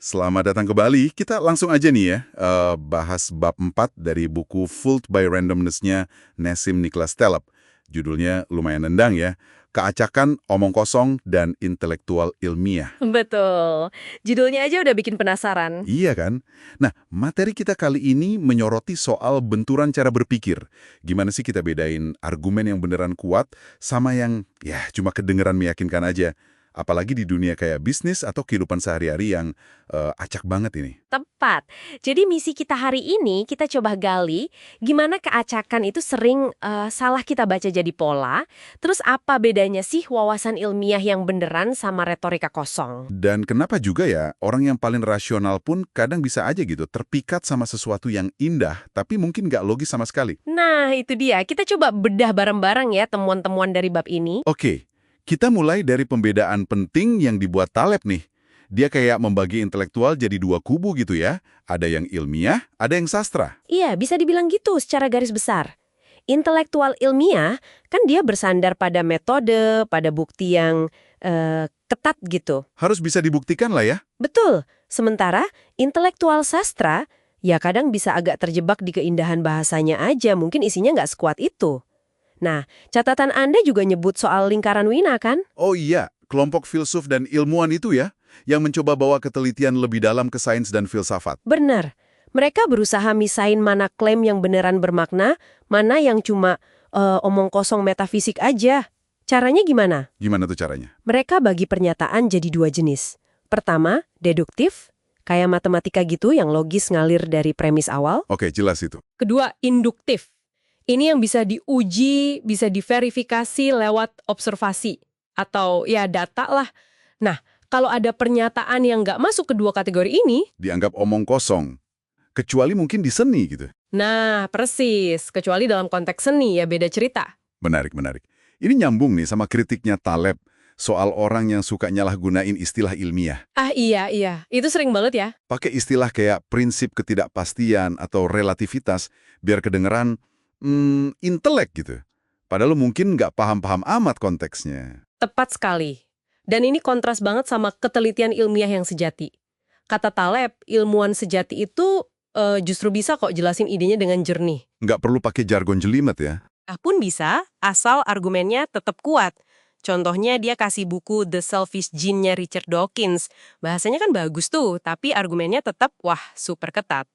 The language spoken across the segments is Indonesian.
Selamat datang kembali. Kita langsung aja nih ya, bahas bab 4 dari buku Fooled by Randomness-nya Nassim Nicholas Taleb. Judulnya lumayan nendang ya, Keacakan, Omong Kosong, dan Intelektual Ilmiah. Betul. Judulnya aja udah bikin penasaran. Iya kan? Nah, materi kita kali ini menyoroti soal benturan cara berpikir. Gimana sih kita bedain argumen yang beneran kuat sama yang ya cuma kedengeran meyakinkan aja. Apalagi di dunia kayak bisnis atau kehidupan sehari-hari yang acak banget ini. Tepat. Jadi misi kita hari ini kita coba gali gimana keacakan itu sering salah kita baca jadi pola. Terus apa bedanya sih wawasan ilmiah yang beneran sama retorika kosong? Dan kenapa juga ya, orang yang paling rasional pun kadang bisa aja gitu, terpikat sama sesuatu yang indah, tapi mungkin nggak logis sama sekali. Nah, itu dia. Kita coba bedah bareng-bareng ya temuan-temuan dari bab ini. Oke, kita mulai dari pembedaan penting yang dibuat Taleb nih. Dia kayak membagi intelektual jadi dua kubu gitu ya. Ada yang ilmiah, ada yang sastra. Iya, bisa dibilang gitu secara garis besar. Intelektual ilmiah kan dia bersandar pada metode, pada bukti yang ketat gitu. Harus bisa dibuktikan lah ya. Betul. Sementara intelektual sastra ya kadang bisa agak terjebak di keindahan bahasanya aja, mungkin isinya nggak sekuat itu. Nah, catatan Anda juga nyebut soal lingkaran Wina kan? Oh iya, kelompok filsuf dan ilmuwan itu ya, yang mencoba bawa ketelitian lebih dalam ke sains dan filsafat. Benar. Mereka berusaha misain mana klaim yang beneran bermakna, mana yang cuma omong kosong metafisik aja. Caranya gimana? Gimana tuh caranya? Mereka bagi pernyataan jadi dua jenis. Pertama, deduktif, kayak matematika gitu yang logis ngalir dari premis awal. Oke, jelas itu. Kedua, induktif. Ini yang bisa diuji, bisa diverifikasi lewat observasi. Atau ya data lah. Nah, kalau ada pernyataan yang nggak masuk kedua kategori ini, Dianggap omong kosong. Kecuali mungkin di seni gitu. nah persis. Kecuali dalam konteks seni ya beda cerita. Menarik, menarik. Ini nyambung nih sama kritiknya Taleb soal orang yang suka nyalahgunain istilah ilmiah. Ah iya. Itu sering banget ya. Pakai istilah kayak prinsip ketidakpastian atau relativitas biar kedengeran intelek gitu. Padahal mungkin nggak paham-paham amat konteksnya. Tepat sekali. Dan ini kontras banget sama ketelitian ilmiah yang sejati. Kata Taleb, ilmuwan sejati itu justru bisa kok jelasin idenya dengan jernih. Nggak perlu pakai jargon jelimet ya. Pun bisa, asal argumennya tetap kuat. Contohnya dia kasih buku The Selfish Gene-nya Richard Dawkins. Bahasanya kan bagus tuh, tapi argumennya tetap, wah, super ketat.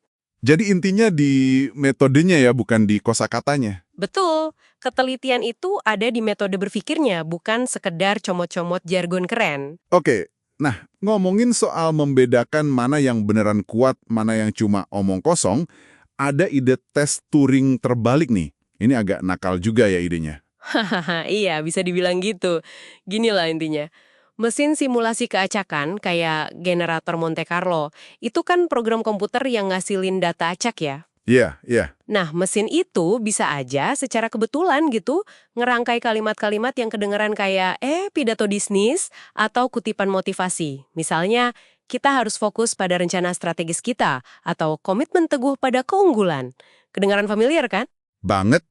Jadi intinya di metodenya ya, bukan di kosakatanya. Betul, ketelitian itu ada di metode berpikirnya, bukan sekedar comot-comot jargon keren. Oke, nah ngomongin soal membedakan mana yang beneran kuat, mana yang cuma omong kosong, ada ide tes Turing terbalik nih. Ini agak nakal juga ya idenya. Hahaha, iya bisa dibilang gitu. Gini lah intinya. Mesin simulasi keacakan kayak generator Monte Carlo, itu kan program komputer yang ngasilin data acak ya. Iya. Nah, mesin itu bisa aja secara kebetulan gitu ngerangkai kalimat-kalimat yang kedengeran kayak pidato bisnis atau kutipan motivasi. Misalnya, kita harus fokus pada rencana strategis kita atau komitmen teguh pada keunggulan. Kedengaran familiar kan? Banget.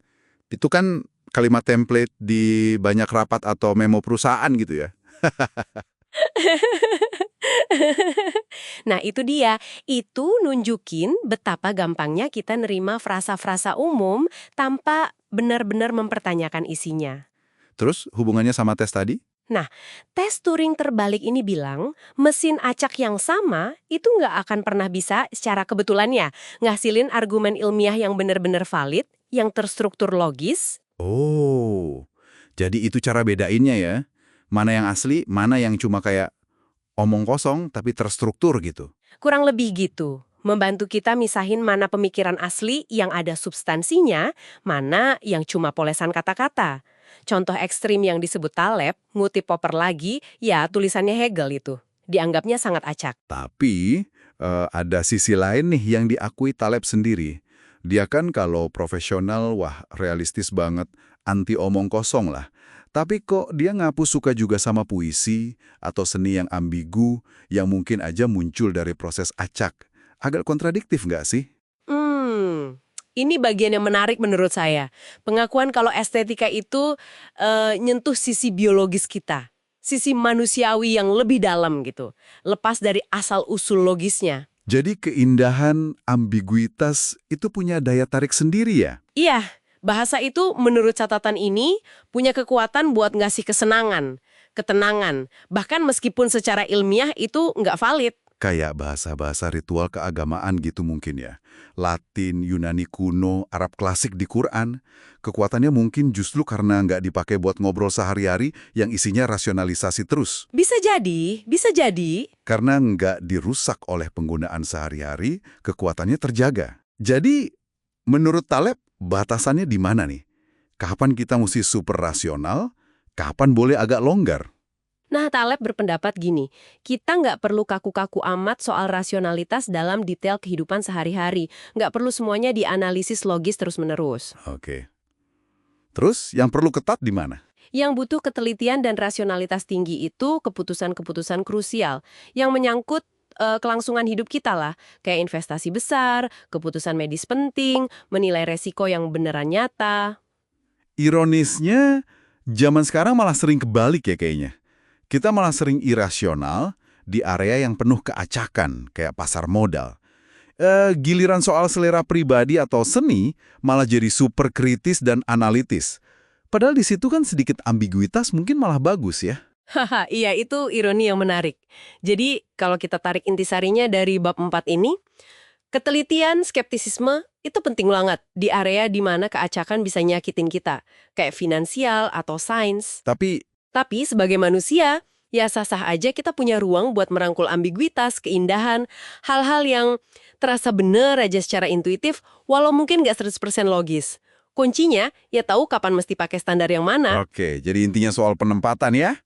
Itu kan kalimat template di banyak rapat atau memo perusahaan gitu ya. Nah, itu dia. Itu nunjukin betapa gampangnya kita nerima frasa-frasa umum tanpa benar-benar mempertanyakan isinya. Terus hubungannya sama tes tadi? Nah, tes Turing terbalik ini bilang, mesin acak yang sama itu nggak akan pernah bisa secara kebetulannya ngasilin argumen ilmiah yang benar-benar valid, yang terstruktur logis. Oh, jadi itu cara bedainnya ya. Mana yang asli, mana yang cuma kayak omong kosong tapi terstruktur gitu. Kurang lebih gitu. Membantu kita misahin mana pemikiran asli yang ada substansinya, mana yang cuma polesan kata-kata. Contoh ekstrim yang disebut Taleb, ngutip Popper lagi, ya tulisannya Hegel itu. Dianggapnya sangat acak. Tapi ada sisi lain nih yang diakui Taleb sendiri. Dia kan kalau profesional, wah realistis banget, anti omong kosong lah. Tapi kok dia ngaku suka juga sama puisi atau seni yang ambigu yang mungkin aja muncul dari proses acak. Agak kontradiktif nggak sih? Ini bagian yang menarik menurut saya. Pengakuan kalau estetika itu nyentuh sisi biologis kita. sisi manusiawi yang lebih dalam gitu, lepas dari asal-usul logisnya. Jadi keindahan ambiguitas itu punya daya tarik sendiri ya? Iya, bahasa itu menurut catatan ini punya kekuatan buat ngasih kesenangan, ketenangan, bahkan meskipun secara ilmiah itu nggak valid. Kayak bahasa-bahasa ritual keagamaan gitu mungkin ya. Latin, Yunani kuno, Arab klasik di Quran. Kekuatannya mungkin justru karena nggak dipakai buat ngobrol sehari-hari yang isinya rasionalisasi terus. Bisa jadi, bisa jadi. Karena nggak dirusak oleh penggunaan sehari-hari, kekuatannya terjaga. Jadi, menurut Taleb, batasannya di mana nih? Kapan kita mesti super rasional? Kapan boleh agak longgar? Nah, Taleb berpendapat gini, kita nggak perlu kaku-kaku amat soal rasionalitas dalam detail kehidupan sehari-hari. Nggak perlu semuanya dianalisis logis terus-menerus. Oke. Terus, yang perlu ketat di mana? Yang butuh ketelitian dan rasionalitas tinggi itu keputusan-keputusan krusial yang menyangkut kelangsungan hidup kita lah, kayak investasi besar, keputusan medis penting, menilai resiko yang beneran nyata. Ironisnya, zaman sekarang malah sering kebalik ya kayaknya. Kita malah sering irasional di area yang penuh keacakan, kayak pasar modal. Giliran soal selera pribadi atau seni malah jadi super kritis dan analitis. Padahal di situ kan sedikit ambiguitas mungkin malah bagus ya. Haha, iya itu ironi yang menarik. Jadi kalau kita tarik intisarinya dari bab 4 ini, ketelitian, skeptisisme itu penting banget di area di mana keacakan bisa nyakitin kita, kayak finansial atau sains. Tapi sebagai manusia, ya sah-sah aja kita punya ruang buat merangkul ambiguitas, keindahan, hal-hal yang terasa bener aja secara intuitif, walau mungkin nggak 100% logis. Kuncinya, ya tahu kapan mesti pakai standar yang mana. Oke, jadi intinya soal penempatan ya.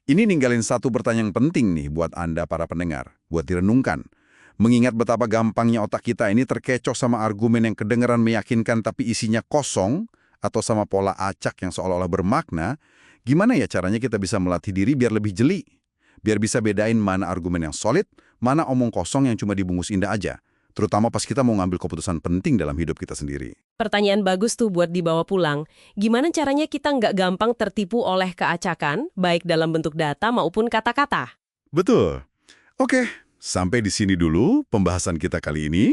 Ini ninggalin satu pertanyaan penting nih buat Anda para pendengar, buat direnungkan. Mengingat betapa gampangnya otak kita ini terkecoh sama argumen yang kedengeran meyakinkan tapi isinya kosong, atau sama pola acak yang seolah-olah bermakna, gimana ya caranya kita bisa melatih diri biar lebih jeli? Biar bisa bedain mana argumen yang solid, mana omong kosong yang cuma dibungkus indah aja. Terutama pas kita mau ngambil keputusan penting dalam hidup kita sendiri. Pertanyaan bagus tuh buat dibawa pulang. Gimana caranya kita nggak gampang tertipu oleh keacakan, baik dalam bentuk data maupun kata-kata? Betul. Oke, sampai di sini dulu pembahasan kita kali ini.